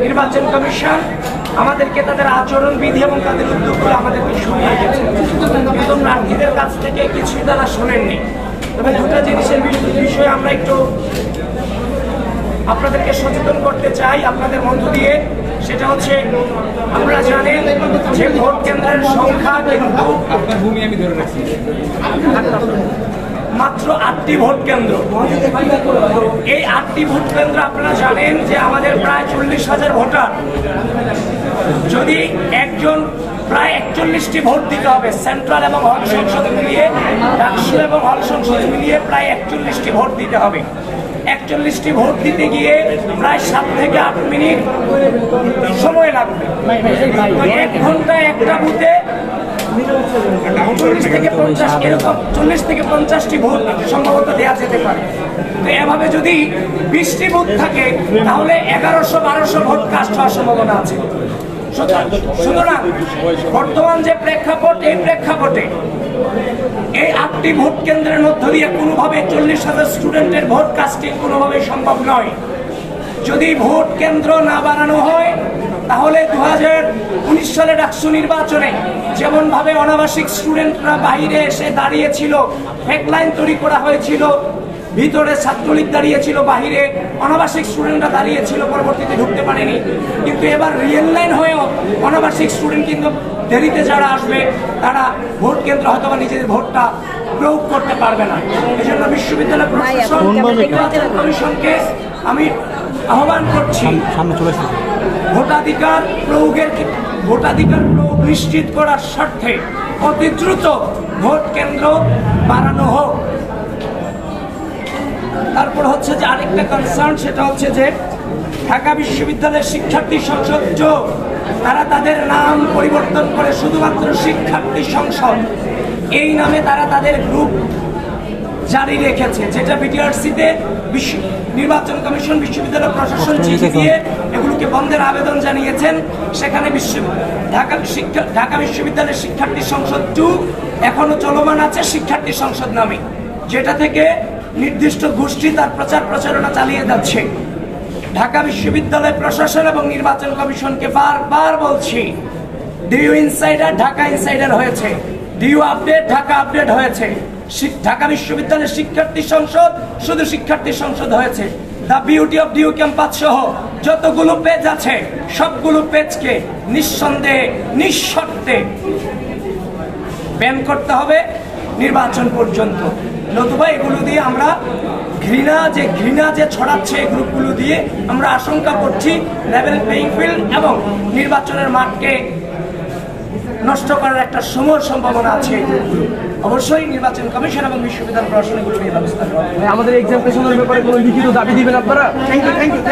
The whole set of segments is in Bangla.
নির্বাচন কমিশন আমাদেরকে তাদের আচরণ বিধি এবং তাদের উদ্যোগগুলো আমাদেরকে শুনিয়ে গেছে, কিন্তু প্রার্থীদের কাছ থেকে কিছুই তারা শোনেননি। তবে দুটো জিনিসের বিষয়ে আমরা একটু আপনাদেরকে সচেতন করতে চাই আপনাদের মধ্য দিয়ে। সেটা হচ্ছে, আপনারা জানেন যে ভোট কেন্দ্রের সংখ্যা কিন্তু মাত্র 8টি ভোট কেন্দ্র। এই 8টি ভোট কেন্দ্র আপনারা জানেন যে আমাদের প্রায় 40,000 ভোটার। যদি একজন প্রায় 41টি ভোট দিতে হবে, সেন্ট্রাল এবং হল সংসদ মিলিয়ে, ডাকসু এবং হল সংসদ মিলিয়ে প্রায় 41টি ভোট দিতে হবে। 41টি ভোট দিতে গিয়ে প্রায় 7 থেকে 8 মিনিট সময় লাগবে। 1 ঘন্টায় একটা বুথে 40 থেকে 50টি ভোট সম্ভবত দেওয়া যেতে পারে। তো এভাবে যদি 20টি বুথ থাকে তাহলে 1100-1200 ভোট কাস্ট হওয়ার সম্ভাবনা আছে। সুতরাং বর্তমান যে প্রেক্ষাপট, এই প্রেক্ষাপটে এই 8টি ভোট কেন্দ্রের মধ্য দিয়ে কোনোভাবে 40,000 স্টুডেন্টের ভোট কাস্টিং কোনোভাবেই সম্ভব নয়। যদি ভোট কেন্দ্র না বাড়ানো হয় তাহলে 2019 সালে ডাকসু নির্বাচনে যেমনভাবে অনাবাসিক স্টুডেন্টরা বাইরে এসে দাঁড়িয়েছিল, এক লাইন তৈরি করা হয়েছিল, ভিতরে ছাত্রলীগ দাঁড়িয়েছিল, বাহিরে অনাবাসিক স্টুডেন্টরা দাঁড়িয়েছিল, পরবর্তীতে ঢুকতে পারেনি। কিন্তু এবার রিয়েল লাইন হয়েও অনাবাসিক স্টুডেন্ট কিন্তু দেরিতে যারা আসবে তারা ভোট কেন্দ্র হয়তো বা নিজেদের ভোটটা প্রয়োগ করতে পারবে না। এই জন্য বিশ্ববিদ্যালয় প্রশাসন কমিশনকে আমি আহ্বান করছি, ভোটাধিকার প্রয়োগ নিশ্চিত করার স্বার্থে অতি দ্রুত ভোট কেন্দ্র বাড়ানো হোক। তারপর হচ্ছে যে আরেকটা কনসার্ন, সেটা হচ্ছে যে ঢাকা বিশ্ববিদ্যালয়ের শিক্ষার্থী সংসদ তারা তাদের নাম পরিবর্তন করে শুধুমাত্র শিক্ষার্থী সংসদ এই নামে তারা তাদের গ্রুপ জারি রেখেছে, যেটা বিটিআরসিতে নির্বাচন কমিশন বিশ্ববিদ্যালয় প্রশাসন চিঠি দিয়ে এগুলোকে বন্ধের আবেদন জানিয়েছেন। সেখানে ঢাকা বিশ্ববিদ্যালয়ের শিক্ষার্থী সংসদ 2 এখনো চলমান আছে শিক্ষার্থী সংসদ নামে, যেটা থেকে নির্দিষ্ট গোষ্ঠী তার প্রচারণা চালিয়ে যাচ্ছে। ঢাকা বিশ্ববিদ্যালয় প্রশাসন এবং নির্বাচন কমিশনকে বারবার বলছি, ডিইউ ইনসাইডার ঢাকা ইনসাইডার হয়েছে, ডিইউ আপডেট ঢাকা আপডেট হয়েছে। ঢাকা বিশ্ববিদ্যালয়ের শিক্ষার্থী সংসদ শুধু শিক্ষার্থী সংসদ হয়েছে। The beauty of DU campus সহ যতগুলো পেজ আছে সবগুলো পেজকে নিঃসন্দেহে নিঃশর্তে ব্যান করতে হবে নির্বাচন পর্যন্ত। নতুবা এগুলো দিয়ে আমরা ঘৃণা যে ছড়াচ্ছে এই গ্রুপগুলো দিয়ে আমরা আশঙ্কা করছি লেভেল প্লেইং ফিল্ড এবং নির্বাচনের মাঠকে নষ্ট করার একটা সময় সম্ভাবনা আছে। অবশ্যই নির্বাচন কমিশন এবং বিশ্ববিদ্যালয় প্রশাসন এগুলো নিয়ে ব্যবস্থা করবে। আমাদের এক্সামপ্রেশনের ব্যাপারে কোনো লিখিত দাবি দিবেন আপনারা?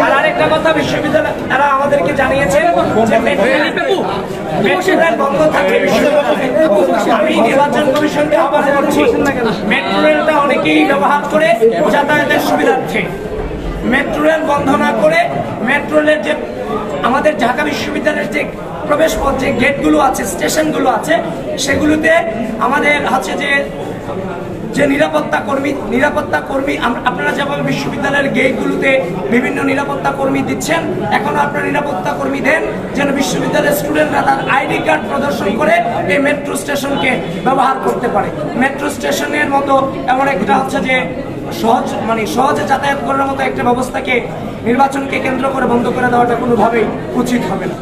আর আরেকটা কথা, বিশ্ববিদ্যালয় তারা আমাদেরকে জানিয়েছে যে মেট্রো বন্ধ থাকবে বিশ্ববিদ্যালয়ে। আমি নির্বাচন কমিশনকে আহ্বান করছি, মেট্রো রেলটা অনেকেই ব্যবহার করে যাতায়াতের সুবিধার্থে, মেট্রো রেল বন্ধ না করে মেট্রো রেলের যে আমাদের ঢাকা বিশ্ববিদ্যালয়ের যে প্রবেশ পথ, যে গেটগুলো আছে, স্টেশনগুলো আছে, সেগুলোতে আমাদের হচ্ছে যে নিরাপত্তা কর্মী আপনারা যেভাবে বিশ্ববিদ্যালয়ের গেটগুলোতে বিভিন্ন নিরাপত্তা কর্মী দিচ্ছেন, এখন আপনারা নিরাপত্তা কর্মী দেন যেন বিশ্ববিদ্যালয়ের স্টুডেন্টরা তার আইডি কার্ড প্রদর্শন করে এই মেট্রো স্টেশনকে ব্যবহার করতে পারে। মেট্রো স্টেশনের মতো এমন একটা হচ্ছে যে সহজে যাতায়াত করার মতো একটা ব্যবস্থাকে নির্বাচনকে কেন্দ্র করে বন্ধ করে দেওয়াটা কোনোভাবেই উচিত হবে না।